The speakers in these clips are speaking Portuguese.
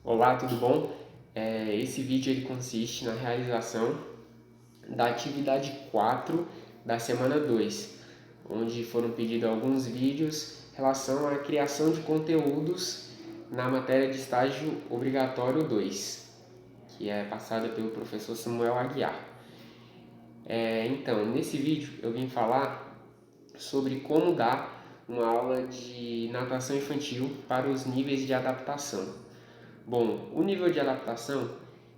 Olá, tudo bom? Esse vídeo ele consiste na realização da atividade 4 da semana 2, onde foram pedidos alguns vídeos em relação à criação de conteúdos na matéria de estágio obrigatório 2, que é passada pelo professor Samuel Aguiar. Então, nesse vídeo eu vim falar sobre como dar uma aula de natação infantil para os níveis de adaptação. Bom, o nível de adaptação,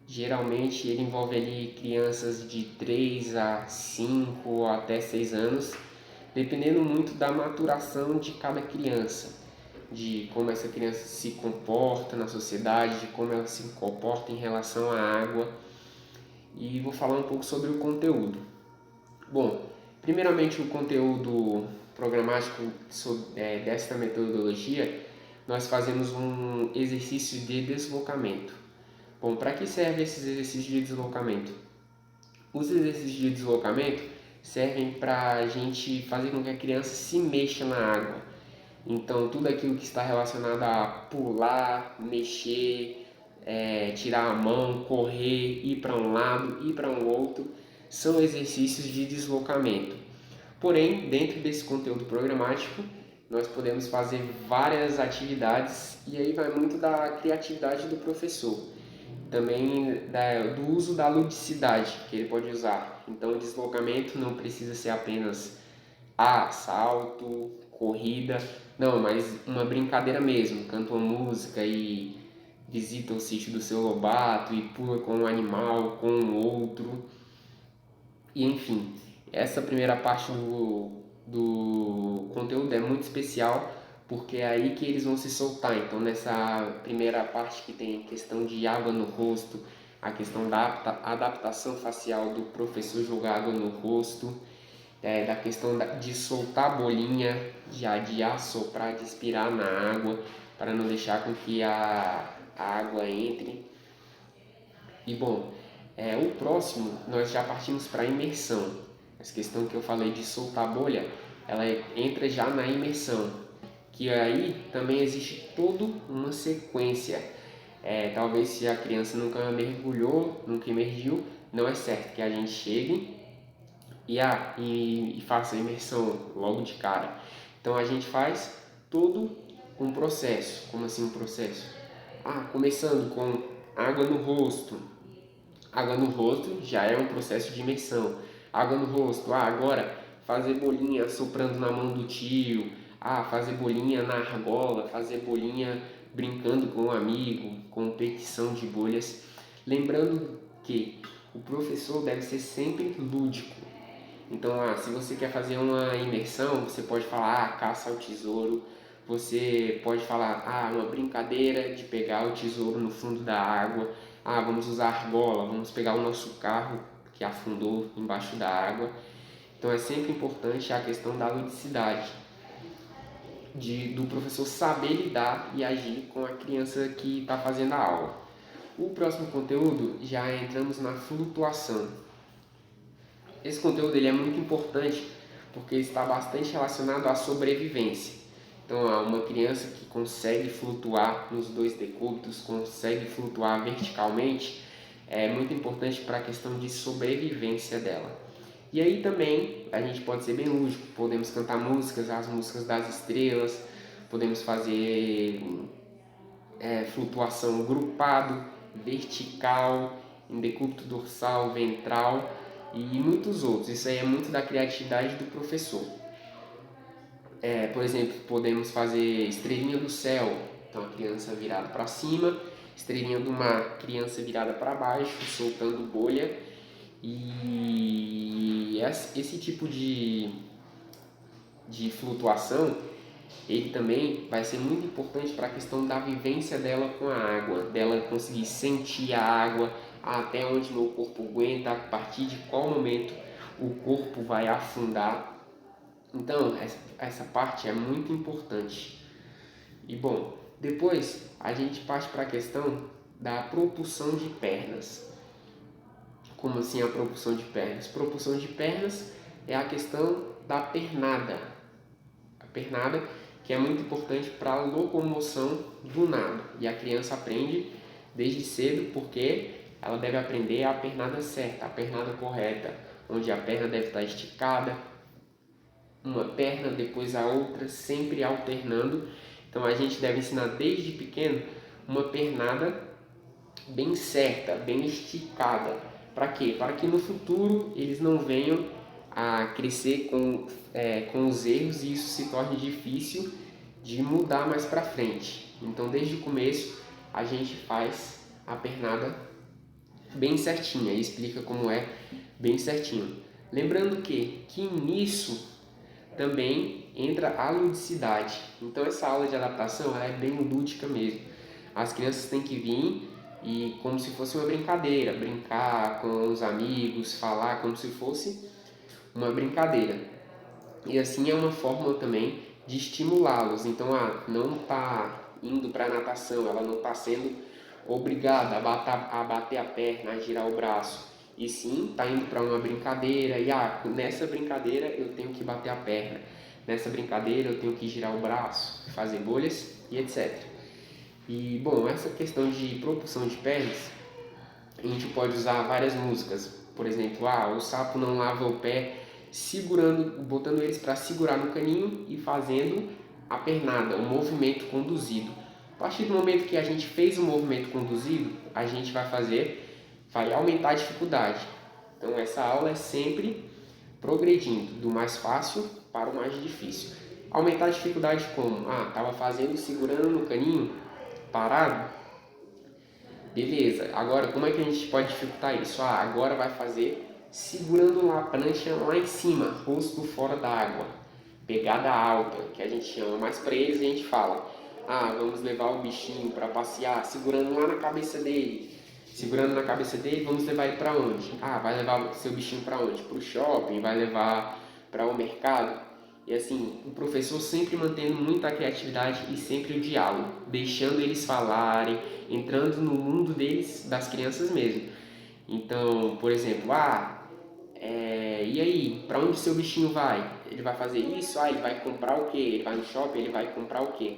geralmente ele envolve ali crianças de 3 a 5 ou até 6 anos, dependendo muito da maturação de cada criança, de como essa criança se comporta na sociedade, de como ela se comporta em relação à água, e vou falar um pouco sobre o conteúdo. Bom, primeiramente o conteúdo programático desta metodologia, nós fazemos um exercício de deslocamento. Bom, para que servem esses exercícios de deslocamento? Os exercícios de deslocamento servem para a gente fazer com que a criança se mexa na água. Então, tudo aquilo que está relacionado a pular, mexer, tirar a mão, correr, ir para um lado, ir para um outro, são exercícios de deslocamento. Porém, dentro desse conteúdo programático, nós podemos fazer várias atividades e aí vai muito da criatividade do professor. Também do uso da ludicidade que ele pode usar. Então, o deslocamento não precisa ser apenas salto, corrida, não, mas uma brincadeira mesmo. Canta uma música e visita o sítio do seu lobato e pula com um animal, com um outro. E enfim, essa primeira parte do conteúdo é muito especial porque é aí que eles vão se soltar. Então, nessa primeira parte que tem questão de água no rosto, a questão da adaptação facial do professor jogar água no rosto, da questão de soltar a bolinha, de assoprar, de expirar na água, para não deixar com que a água entre. E bom, o próximo nós já partimos para a imersão. Essa questão que eu falei de soltar a bolha, ela entra já na imersão, que aí também existe toda uma sequência. Talvez se a criança nunca mergulhou, nunca emergiu, não é certo que a gente chegue e faça a imersão logo de cara. Então a gente faz todo um processo. Como assim um processo? Começando com água no rosto. Água no rosto já é um processo de imersão. Água no rosto, agora fazer bolinha soprando na mão do tio, fazer bolinha na argola, fazer bolinha brincando com um amigo, competição de bolhas. Lembrando que o professor deve ser sempre lúdico. Então, se você quer fazer uma imersão, você pode falar, caça ao tesouro. Você pode falar, uma brincadeira de pegar o tesouro no fundo da água. Vamos usar argola, vamos pegar o nosso carro que afundou embaixo da água. Então, é sempre importante a questão da ludicidade, do professor saber lidar e agir com a criança que está fazendo a aula. O próximo conteúdo, já entramos na flutuação. Esse conteúdo ele é muito importante porque está bastante relacionado à sobrevivência. Então, uma criança que consegue flutuar nos dois decúbitos, consegue flutuar verticalmente, é muito importante para a questão de sobrevivência dela. E aí também a gente pode ser bem lúdico, podemos cantar músicas, as músicas das estrelas, podemos fazer flutuação grupado, vertical, em decúbito dorsal, ventral e muitos outros. Isso aí é muito da criatividade do professor. Por exemplo, podemos fazer estrelinha do céu, então a criança virada para cima, estrelinha do mar, criança virada para baixo, soltando bolha. E esse tipo de flutuação, ele também vai ser muito importante para a questão da vivência dela com a água, dela conseguir sentir a água, até onde meu corpo aguenta, a partir de qual momento o corpo vai afundar. Então, essa parte é muito importante. E bom, depois a gente parte para a questão da propulsão de pernas. Como assim a propulsão de pernas? Propulsão de pernas é a questão da pernada. A pernada que é muito importante para a locomoção do nado. E a criança aprende desde cedo, porque ela deve aprender a pernada certa, a pernada correta, onde a perna deve estar esticada, uma perna, depois a outra, sempre alternando. Então a gente deve ensinar desde pequeno uma pernada bem certa, bem esticada. Para quê? Para que no futuro eles não venham a crescer com os erros e isso se torne difícil de mudar mais para frente. Então desde o começo a gente faz a pernada bem certinha e explica como é bem certinho. Lembrando que nisso também entra a ludicidade. Então essa aula de adaptação ela é bem lúdica mesmo. As crianças têm que vir e como se fosse uma brincadeira, brincar com os amigos, falar como se fosse uma brincadeira. E assim é uma forma também de estimulá-los. Então, não está indo para a natação, ela não está sendo obrigada a bater a perna, a girar o braço. E sim, está indo para uma brincadeira e nessa brincadeira eu tenho que bater a perna. Nessa brincadeira eu tenho que girar o braço, fazer bolhas e etc. E, bom, essa questão de propulsão de pernas, a gente pode usar várias músicas. Por exemplo, o sapo não lava o pé, botando eles para segurar no caninho e fazendo a pernada, o movimento conduzido. A partir do momento que a gente fez o movimento conduzido, a gente vai aumentar a dificuldade. Então essa aula é sempre progredindo, do mais fácil para o mais difícil. Aumentar a dificuldade como? Estava fazendo segurando no caninho, parado. Beleza, agora como é que a gente pode dificultar isso? Agora vai fazer segurando a prancha lá em cima, rosto fora da água, pegada alta, que a gente chama. Mas para eles a gente fala, vamos levar o bichinho para passear, segurando lá na cabeça dele. Segurando na cabeça dele, vamos levar ele para onde? Vai levar seu bichinho para onde? Para o shopping, vai levar para o mercado. E assim, o professor sempre mantendo muita criatividade e sempre o diálogo, deixando eles falarem, entrando no mundo deles, das crianças mesmo. Então, por exemplo, e aí, para onde seu bichinho vai? Ele vai fazer isso? Ele vai comprar o quê? Ele vai no shopping, ele vai comprar o quê?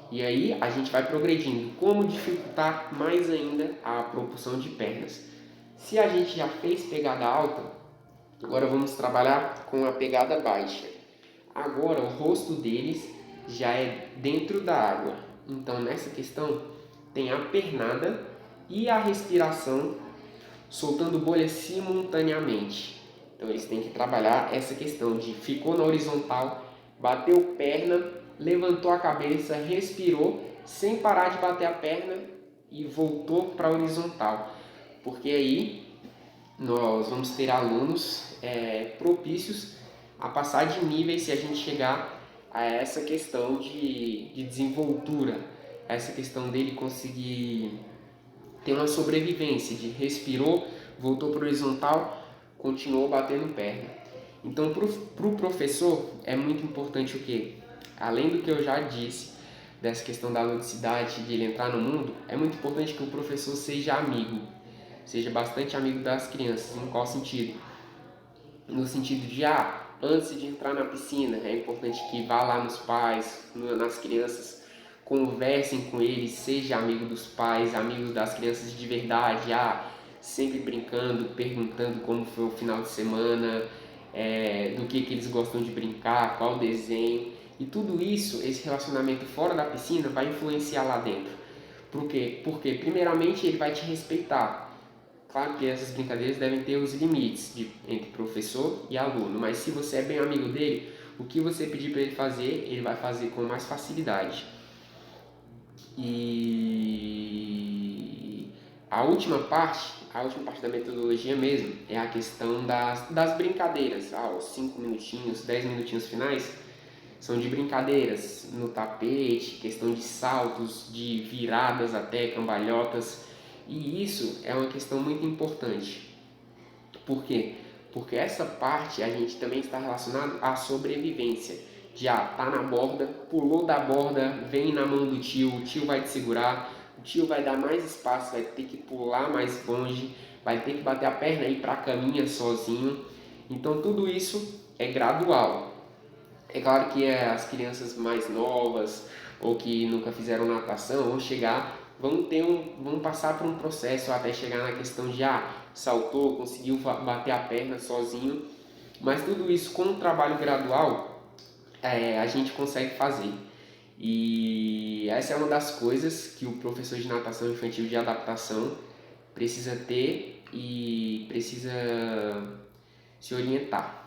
E aí a gente vai progredindo. Como dificultar mais ainda a propulsão de pernas? Se a gente já fez pegada alta, agora vamos trabalhar com a pegada baixa. Agora o rosto deles já é dentro da água. Então nessa questão tem a pernada e a respiração soltando bolhas simultaneamente. Então eles têm que trabalhar essa questão de ficou na horizontal, bateu perna, levantou a cabeça, respirou, sem parar de bater a perna e voltou para a horizontal. Porque aí nós vamos ter alunos propícios a passar de níveis se a gente chegar a essa questão de desenvoltura, essa questão dele conseguir ter uma sobrevivência, de respirou, voltou para o horizontal, continuou batendo perna. Então, para o professor, é muito importante o quê? Além do que eu já disse, dessa questão da ludicidade, de ele entrar no mundo, é muito importante que o professor seja amigo, seja bastante amigo das crianças. Em qual sentido? No sentido de, antes de entrar na piscina, é importante que vá lá nos pais, nas crianças, conversem com eles, seja amigo dos pais, amigo das crianças de verdade, sempre brincando, perguntando como foi o final de semana, do que eles gostam de brincar, qual desenho. E tudo isso, esse relacionamento fora da piscina vai influenciar lá dentro. Por quê? Porque primeiramente ele vai te respeitar. Claro que essas brincadeiras devem ter os limites entre professor e aluno, mas se você é bem amigo dele, o que você pedir para ele fazer, ele vai fazer com mais facilidade. E a última parte da metodologia mesmo, é a questão das brincadeiras. Os 5 minutinhos, 10 minutinhos finais, são de brincadeiras no tapete, questão de saltos, de viradas até, cambalhotas. E isso é uma questão muito importante. Por quê? Porque essa parte a gente também está relacionado à sobrevivência. Já tá na borda, pulou da borda, vem na mão do tio, o tio vai te segurar, o tio vai dar mais espaço, vai ter que pular mais longe, vai ter que bater a perna e ir para a caminha sozinho. Então tudo isso é gradual. É claro que as crianças mais novas ou que nunca fizeram natação vão chegar vão passar por um processo até chegar na questão de saltou, conseguiu bater a perna sozinho, mas tudo isso com um trabalho gradual a gente consegue fazer. E essa é uma das coisas que o professor de natação infantil de adaptação precisa ter e precisa se orientar.